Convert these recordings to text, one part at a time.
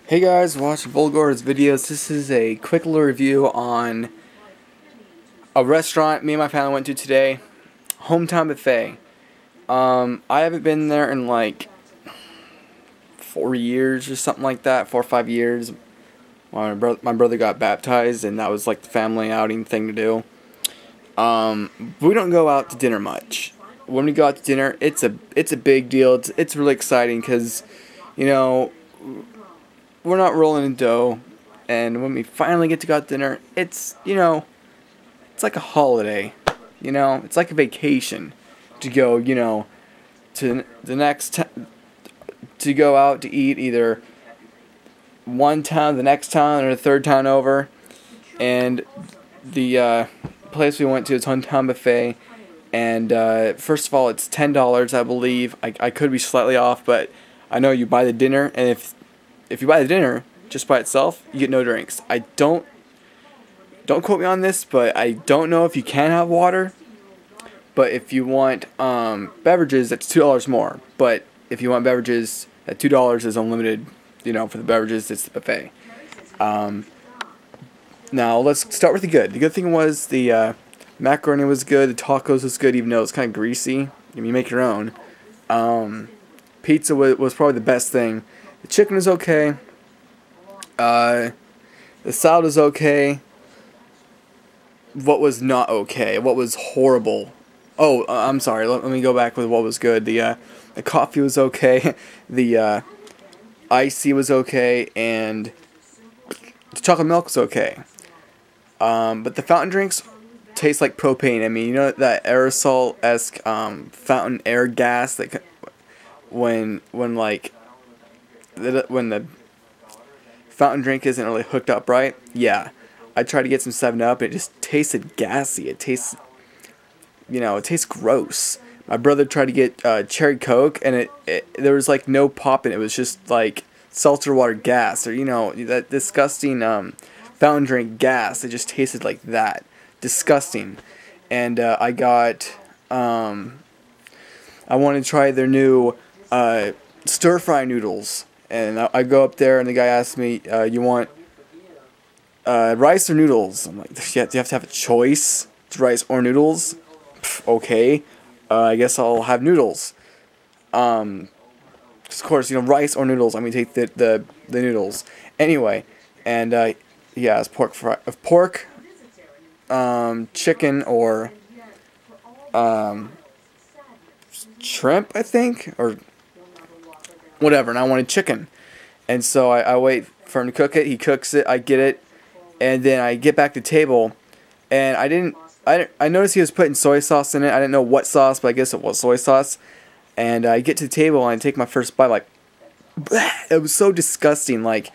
Hey guys, watching Volgor's videos. This is a quick little review on a restaurant me and my family went to today, Hometown Buffet. I haven't been there in like 4 years or something like that, 4 or 5 years. My brother got baptized, and that was like the family outing thing to do. We don't go out to dinner much. When we go out to dinner, it's a big deal. It's really exciting because, you know, we're not rolling in dough, and when we finally get to go out to dinner, it's like a holiday, it's like a vacation to go, to to go out to eat either one town, the next town, or the third town over. And the place we went to is Hometown Buffet, and first of all, it's $10, I believe. I could be slightly off, but I know you buy the dinner, and if you buy the dinner just by itself, you get no drinks. I don't quote me on this, but I don't know if you can have water. But if you want beverages, that's $2 more. But if you want beverages, that $2 is unlimited. For the beverages, it's the buffet. Now let's start with the good. The good thing was the macaroni was good. The tacos was good, even though it's kind of greasy. You make your own. Pizza was probably the best thing. The chicken was okay. The salad was okay. What was not okay? What was horrible? Oh, I'm sorry. Let me go back with what was good. The coffee was okay. The icy was okay, and the chocolate milk was okay. But the fountain drinks taste like propane. I mean, that aerosol-esque fountain air gas that when the fountain drink isn't really hooked up right. Yeah, I tried to get some 7-Up, and it just tasted gassy. It tastes, it tastes gross. My brother tried to get cherry Coke, and there was like no pop in it. It was just like seltzer water gas, or that disgusting fountain drink gas. It just tasted like that, disgusting. And I wanted to try their new stir fry noodles. And I go up there, and the guy asks me, you want rice or noodles? I'm like, do you have to have a choice? It's rice or noodles? Okay. I guess I'll have noodles. Of course, rice or noodles. I'm going to take the noodles. Anyway, and yeah, it's pork, chicken, or shrimp, I think, or whatever, and I wanted chicken. And so I wait for him to cook it. He cooks it. I get it, and then I get back to the table, and I noticed he was putting soy sauce in it. I didn't know what sauce, but I guess it was soy sauce. And I get to the table, and I take my first bite, like, bleh. It was so disgusting. Like,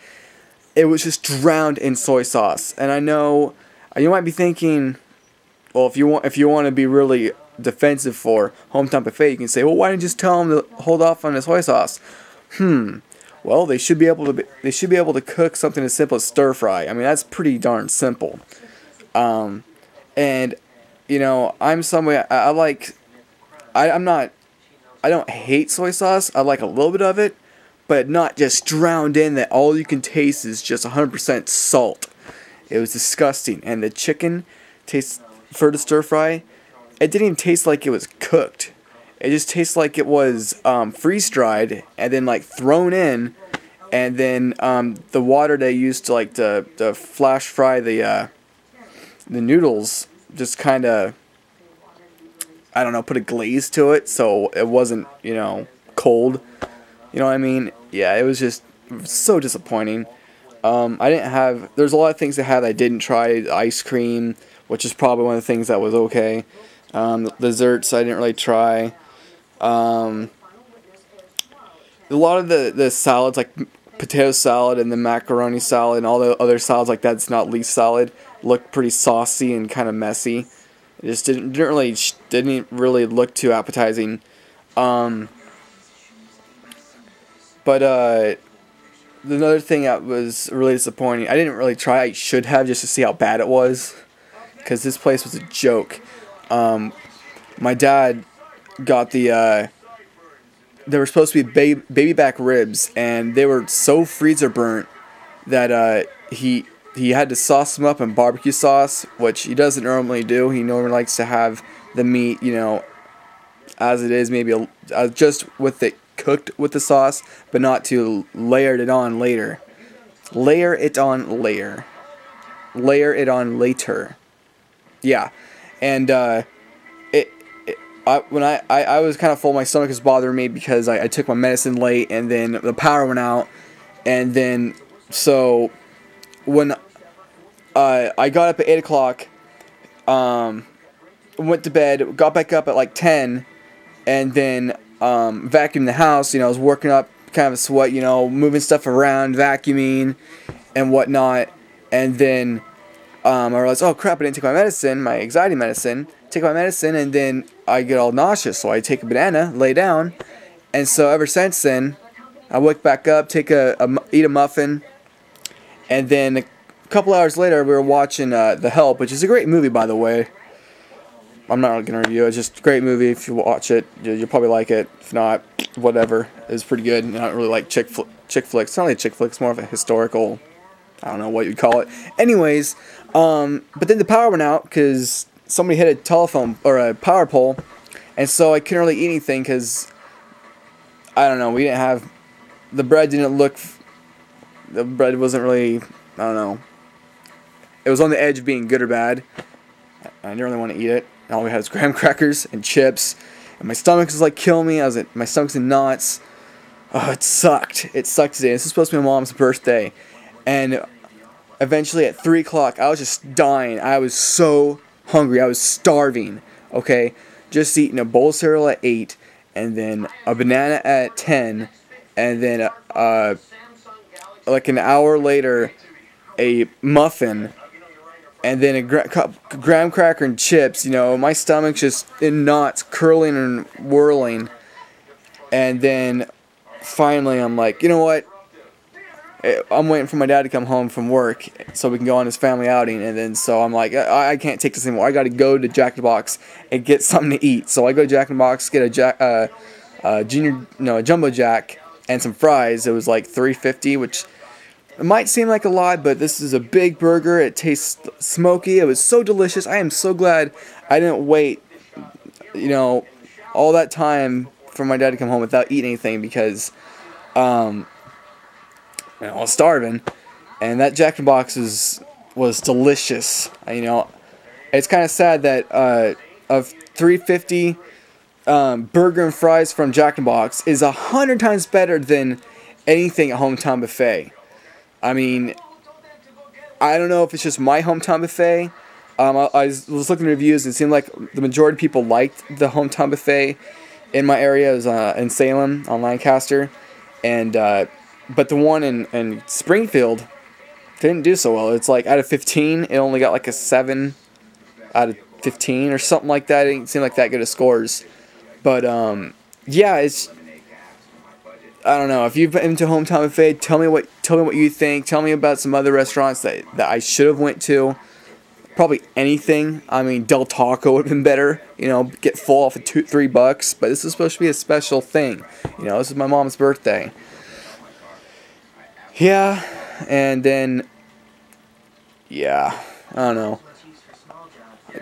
it was just drowned in soy sauce. And I know you might be thinking, well, if you want to be really defensive for Hometown Buffet, you can say, well, why didn't you just tell them to hold off on the soy sauce? Well, they should be able to cook something as simple as stir fry. I mean, that's pretty darn simple. And I'm somebody, I don't hate soy sauce. I like a little bit of it, but not just drowned in that all you can taste is just 100% salt. It was disgusting. And the chicken tastes, for the stir fry, it didn't even taste like it was cooked. It just tastes like it was freeze-dried and then like thrown in, and then the water they used to like to flash fry the noodles just kind of, I don't know, put a glaze to it so it wasn't cold. You know what I mean? Yeah, it was just so disappointing. There's a lot of things I had I didn't try. Ice cream, which is probably one of the things that was okay. Desserts I didn't really try. A lot of the salads, like potato salad and the macaroni salad and all the other salads like that's not leaf salad, looked pretty saucy and kind of messy. It just didn't really look too appetizing. But another thing that was really disappointing, I didn't really try. I should have, just to see how bad it was, because this place was a joke. My dad got they were supposed to be baby back ribs, and they were so freezer burnt that he had to sauce them up in barbecue sauce, which he doesn't normally do. He normally likes to have the meat, you know, as it is, maybe just with it cooked with the sauce, but not to layer it on later. Layer it on later. Layer it on later. Yeah, and when I was kind of full, my stomach was bothering me because I took my medicine late, and then the power went out, and then so when I got up at 8 o'clock, went to bed, got back up at like 10, and then vacuumed the house. You know, I was working up kind of a sweat, you know, moving stuff around, vacuuming and whatnot, and then I realized, oh crap, I didn't take my medicine, my anxiety medicine. Take my medicine, and then I get all nauseous, so I take a banana, lay down, and so ever since then, I wake back up, eat a muffin, and then a couple hours later, we were watching The Help, which is a great movie, by the way. I'm not going to review it. It's just a great movie. If you watch it, you'll probably like it. If not, whatever. It's pretty good. I don't really like chick flicks. It's not really a chick flick. It's more of a historical, I don't know what you'd call it. Anyways, but then the power went out because somebody hit a telephone or a power pole, and so I couldn't really eat anything because, I don't know, we didn't have, the bread didn't look, the bread wasn't really, I don't know, it was on the edge of being good or bad. I didn't really want to eat it. All we had was graham crackers and chips, and my stomach was like killing me. My stomach's in knots. Oh, it sucked. It sucked today. This is supposed to be my mom's birthday, and eventually at 3 o'clock, I was just dying. I was so hungry. I was starving. Okay, just eating a bowl of cereal at 8, and then a banana at 10, and then like an hour later, a muffin. And then a graham cracker and chips. You know, my stomach's just in knots, curling and whirling. And then finally I'm like, you know what? I'm waiting for my dad to come home from work so we can go on his family outing. And then so I'm like, I can't take this anymore. I got to go to Jack in the Box and get something to eat. So I go to Jack in the Box, get a Jumbo Jack and some fries. It was like $3.50, which it might seem like a lot, but this is a big burger. It tastes smoky. It was so delicious. I am so glad I didn't wait, you know, all that time for my dad to come home without eating anything because, you know, I was starving. And that Jack in the Box was delicious. You know, it's kind of sad that of $3.50 burger and fries from Jack in the Box is 100 times better than anything at Hometown Buffet. I mean, I don't know if it's just my Hometown Buffet. I was looking at reviews, and it seemed like the majority of people liked the Hometown Buffet in my area. It was in Salem, on Lancaster. And but the one in Springfield didn't do so well. It's like out of 15, it only got like a 7 out of 15 or something like that. It didn't seem like that good of scores. But yeah, it's, I don't know. If you've been to Hometown Buffet, tell me what you think. Tell me about some other restaurants that I should have went to. Probably anything. I mean, Del Taco would have been better. You know, get full off of $3. But this is supposed to be a special thing. You know, this is my mom's birthday. Yeah, and then, yeah, I don't know.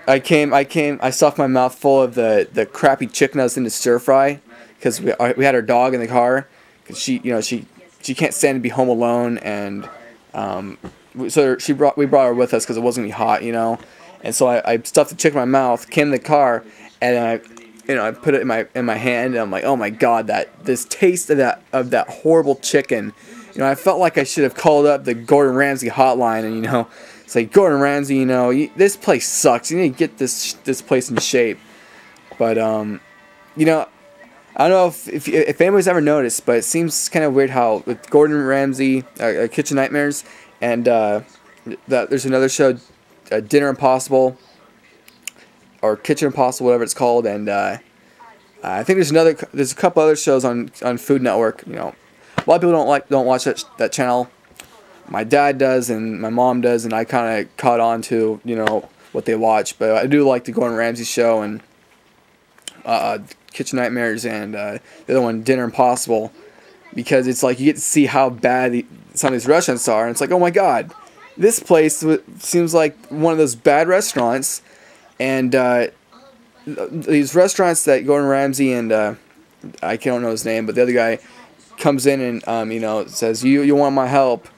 I stuffed my mouth full of the crappy chicken I was into stir fry because we had our dog in the car. She can't stand to be home alone, and so we brought her with us because it wasn't gonna be hot, you know. And so I stuffed the chicken in my mouth, came in the car, and I put it in my hand, and I'm like, oh my god, this taste of that horrible chicken. You know, I felt like I should have called up the Gordon Ramsay hotline, and you know, it's like, Gordon Ramsay, you know, this place sucks. You need to get this place in shape. But you know, I don't know if anybody's ever noticed, but it seems kind of weird how with Gordon Ramsay, Kitchen Nightmares, and there's another show, Dinner Impossible, or Kitchen Impossible, whatever it's called, and I think there's a couple other shows on Food Network. You know, a lot of people don't watch that channel. My dad does, and my mom does, and I kind of caught on to, you know, what they watch. But I do like the Gordon Ramsay show and Kitchen Nightmares, and the other one, Dinner Impossible. because it's like you get to see how bad some of these restaurants are, and it's like, oh my god, this place seems like one of those bad restaurants, and these restaurants that Gordon Ramsay and I don't know his name, but the other guy comes in and you know, says, you want my help.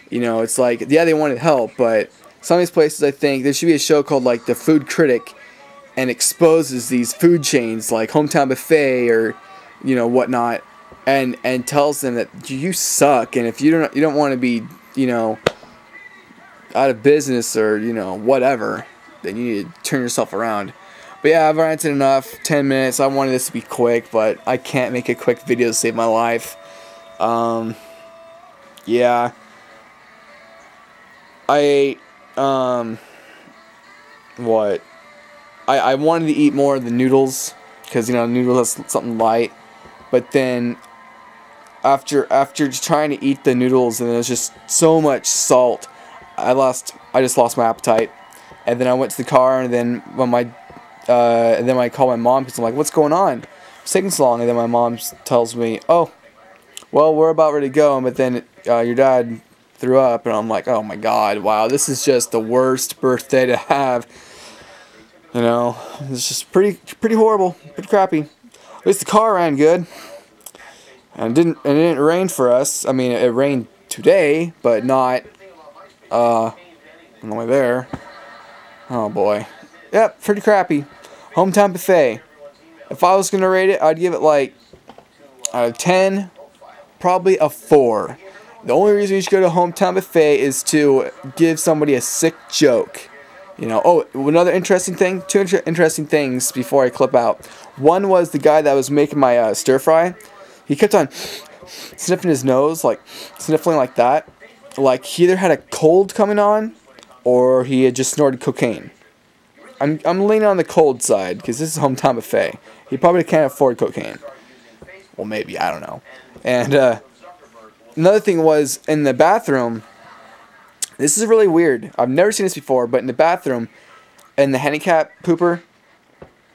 You know, it's like, yeah, they wanted help, but some of these places, I think there should be a show called like The Food Critic, and exposes these food chains like Hometown Buffet or, you know, whatnot, and tells them that you suck, and if you don't want to be, you know, out of business or, you know, whatever, then you need to turn yourself around. But yeah, I've ranted enough. 10 minutes. I wanted this to be quick, but I can't make a quick video to save my life. Yeah. I ate, what? I wanted to eat more of the noodles, because, you know, noodles has something light. But then, after trying to eat the noodles, and there's just so much salt, I just lost my appetite. And then I went to the car, and then when and then I called my mom, because I'm like, what's going on? It's taking so long. And then my mom tells me, oh, well, we're about ready to go. But then your dad threw up, and I'm like, oh my god, wow, this is just the worst birthday to have. You know, it's just pretty horrible, pretty crappy. At least the car ran good, and it didn't rain for us. I mean, it rained today, but not on the way there. Oh boy, yep, pretty crappy. Hometown Buffet. If I was gonna rate it, I'd give it like out of 10, probably a 4. The only reason you should go to Hometown Buffet is to give somebody a sick joke. You know, oh, another interesting thing, two interesting things before I clip out. One was the guy that was making my stir fry. He kept on sniffing his nose, like sniffling like that. Like he either had a cold coming on, or he had just snorted cocaine. I'm leaning on the cold side, because this is Hometown Buffet. He probably can't afford cocaine. Well, maybe, I don't know. And another thing was, in the bathroom, this is really weird. I've never seen this before, but in the bathroom, in the handicap pooper,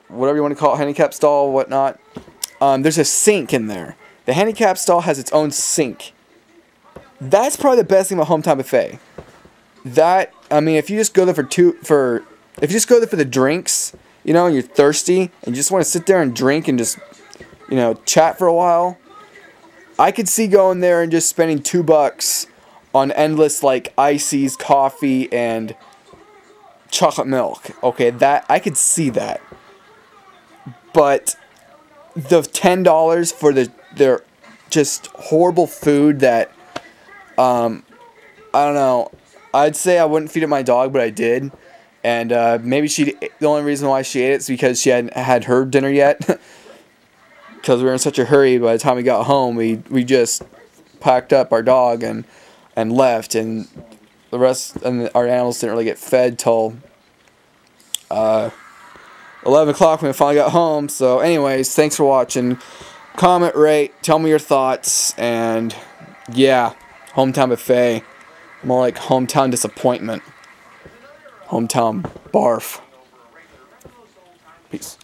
whatever you want to call it, handicap stall, whatnot, there's a sink in there. The handicap stall has its own sink. That's probably the best thing about Hometown Buffet. That, I mean, if you just go there if you just go there for the drinks, you know, and you're thirsty, and you just want to sit there and drink and just, you know, chat for a while, I could see going there and just spending $2 on endless, like, ices, coffee, and chocolate milk. Okay, that, I could see that. But the $10 for their just horrible food that, I don't know, I'd say I wouldn't feed it my dog, but I did. And maybe the only reason why she ate it is because she hadn't had her dinner yet. Because we were in such a hurry. By the time we got home, we just packed up our dog and left, and the rest, and our animals didn't really get fed till 11 o'clock when we finally got home. So anyways, thanks for watching. Comment, rate, tell me your thoughts, and yeah, Hometown Buffet. More like Hometown Disappointment. Hometown Barf. Peace.